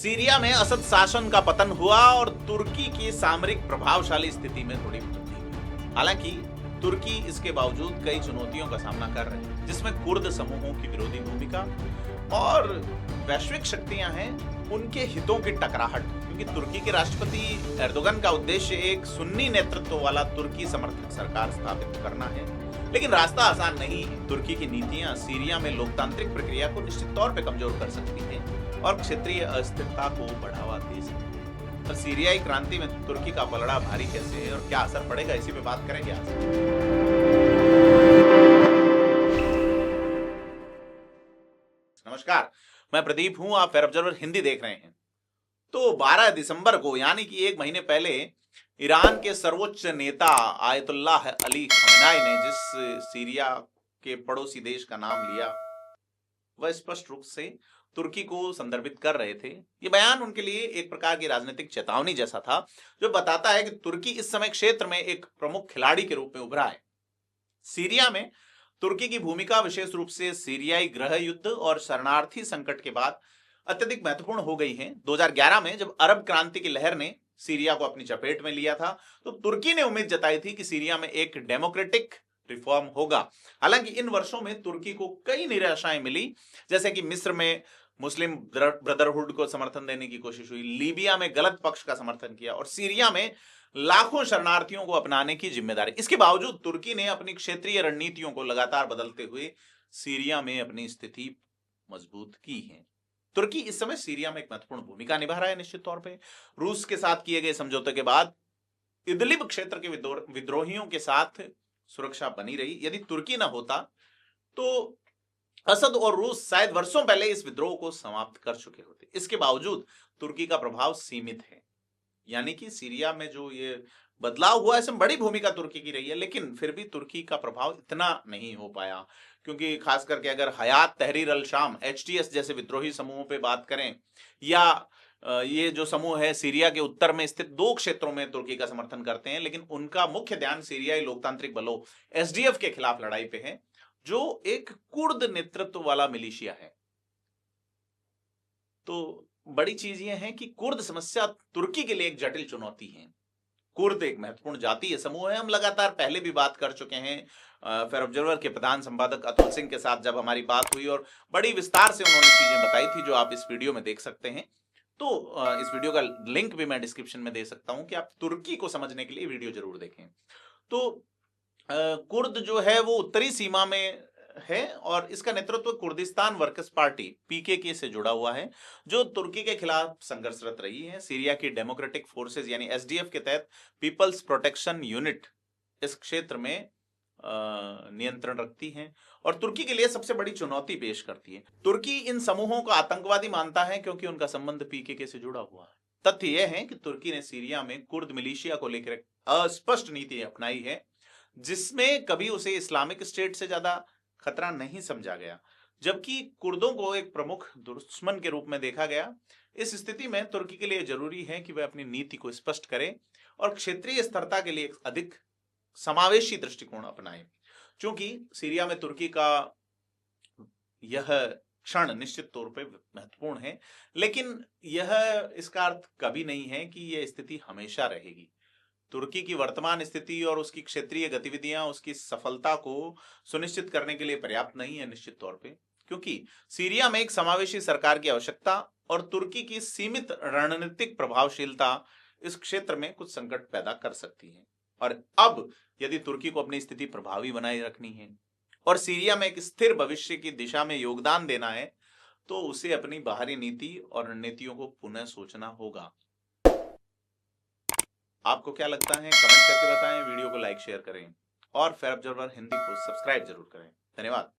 Syria में असद शासन का पतन हुआ और तुर्की की सामरिक प्रभावशाली स्थिति में थोड़ी वृद्धि हुई। हालांकि तुर्की इसके बावजूद कई चुनौतियों का सामना कर रही है, जिसमें कुर्द समूहों की विरोधी भूमिका और वैश्विक शक्तियां हैं उनके हितों की टकराहट। क्योंकि तुर्की के राष्ट्रपति एर्दोगन का उद्देश्य एक सुन्नी नेतृत्व वाला तुर्की समर्थक सरकार स्थापित करना है, लेकिन रास्ता आसान नहीं है। तुर्की की नीतियां सीरिया में लोकतांत्रिक प्रक्रिया को निश्चित तौर पर कमजोर कर सकती हैं और क्षेत्रीय अस्थिरता को बढ़ावा दे सकती है। तो सीरियाई क्रांति में तुर्की का पलड़ा भारी कैसे है और क्या असर पड़ेगा, इसी पे बात करेंगे आज। नमस्कार, मैं प्रदीप हूं, आप फेयर ऑब्जर्वर हिंदी देख रहे हैं। तो 12 दिसंबर को यानी कि एक महीने पहले ईरान के सर्वोच्च नेता आयतुल्लाह अली खमेनाई ने जिस सीरिया के पड़ोसी देश का नाम लिया, वह स्पष्ट रूप से तुर्की को संदर्भित कर रहे थे। ये बयान उनके लिए एक प्रकार की राजनीतिक चेतावनी जैसा था, जो बताता है कि तुर्की इस समय क्षेत्र में एक प्रमुख खिलाड़ी के रूप में उभरा है। सीरिया में तुर्की की भूमिका विशेष रूप से सीरियाई गृह युद्ध और शरणार्थी संकट के बाद अत्यधिक महत्वपूर्ण हो गई है। 2011 में जब अरब क्रांति की लहर ने सीरिया को अपनी चपेट में लिया था, तो तुर्की ने उम्मीद जताई थी कि सीरिया में एक डेमोक्रेटिक रिफॉर्म होगा। हालांकि इन वर्षों में तुर्की को कई निराशाएं मिली, जैसे कि मिस्र में मुस्लिम ब्रदरहुड को समर्थन देने की कोशिश हुई, लीबिया में गलत पक्ष का समर्थन किया और सीरिया में लाखों शरणार्थियों को अपनाने की जिम्मेदारी। इसके बावजूद तुर्की ने अपनी क्षेत्रीय रणनीतियों को लगातार बदलते हुए सीरिया में अपनी स्थिति मजबूत की है। तुर्की इस समय सीरिया में एक महत्वपूर्ण भूमिका निभा रहा है। निश्चित तौर पर रूस के साथ किए गए समझौते के बाद इदलिब क्षेत्र के विद्रोहियों के साथ सुरक्षा बनी रही। यदि तुर्की ना होता तो असद और रूस शायद वर्षों पहले इस विद्रोह को समाप्त कर चुके होते। इसके बावजूद तुर्की का प्रभाव सीमित है, यानी कि सीरिया में जो ये बदलाव हुआ है इसमें बड़ी भूमिका तुर्की की रही है, लेकिन फिर भी तुर्की का प्रभाव इतना नहीं हो पाया। क्योंकि खास करके अगर हयात तहरीर अल शाम HTS जैसे विद्रोही समूहों पे बात करें, या ये जो समूह है सीरिया के उत्तर में स्थित 2 क्षेत्रों में तुर्की का समर्थन करते हैं, लेकिन उनका मुख्य ध्यान सीरियाई लोकतांत्रिक बलों SDF के खिलाफ लड़ाई पे है, जो एक कुर्द नेतृत्व वाला मिलिशिया है। तो बड़ी चीज यह है कि कुर्द समस्या तुर्की के लिए एक जटिल चुनौती है। कुर्द एक महत्वपूर्ण जातीय समूह है। हम लगातार पहले भी बात कर चुके हैं। फेयर ऑब्जर्वर के प्रधान संपादक अतुल सिंह के साथ जब हमारी बात हुई और बड़ी विस्तार से उन्होंने चीजें बताई थी, जो आप इस वीडियो में देख सकते हैं। तो इस वीडियो का लिंक भी मैं डिस्क्रिप्शन में दे सकता हूं कि आप तुर्की को समझने के लिए वीडियो जरूर देखें। तो कुर्द जो है वो उत्तरी सीमा में है और इसका नेतृत्व कुर्दिस्तान वर्कर्स पार्टी PKK से जुड़ा हुआ है, जो तुर्की के खिलाफ संघर्षरत रही है। सीरिया की डेमोक्रेटिक फोर्सेस यानी SDF के तहत पीपल्स प्रोटेक्शन यूनिट इस क्षेत्र में नियंत्रण रखती है और तुर्की के लिए सबसे बड़ी चुनौती पेश करती है। तुर्की इन समूहों को आतंकवादी मानता है क्योंकि उनका संबंध PKK से जुड़ा हुआ है। तथ्य यह है कि तुर्की ने सीरिया में कुर्द मिलिशिया को लेकर अस्पष्ट नीति अपनाई है, जिसमें कभी उसे इस्लामिक स्टेट से ज्यादा खतरा नहीं समझा गया, जबकि कुर्दों को एक प्रमुख दुश्मन के रूप में देखा गया। इस स्थिति में तुर्की के लिए जरूरी है कि वह अपनी नीति को स्पष्ट करे और क्षेत्रीय स्थिरता के लिए एक अधिक समावेशी दृष्टिकोण अपनाए। क्योंकि सीरिया में तुर्की का यह क्षण निश्चित तौर पर महत्वपूर्ण है, लेकिन यह इसका अर्थ कभी नहीं है कि यह स्थिति हमेशा रहेगी। तुर्की की वर्तमान स्थिति और उसकी क्षेत्रीय गतिविधियां उसकी सफलता को सुनिश्चित करने के लिए पर्याप्त नहीं है, निश्चित तौर पे, क्योंकि सीरिया में एक समावेशी सरकार की आवश्यकता और तुर्की की सीमित रणनीतिक प्रभावशीलता इस क्षेत्र में कुछ संकट पैदा कर सकती है। और अब यदि तुर्की को अपनी स्थिति प्रभावी बनाए रखनी है और सीरिया में एक स्थिर भविष्य की दिशा में योगदान देना है, तो उसे अपनी बाहरी नीति और रणनीतियों को पुनः सोचना होगा। आपको क्या लगता है, कमेंट करके बताएं, वीडियो को लाइक शेयर करें और फेयर ऑब्जर्वर हिंदी को सब्सक्राइब जरूर करें। धन्यवाद।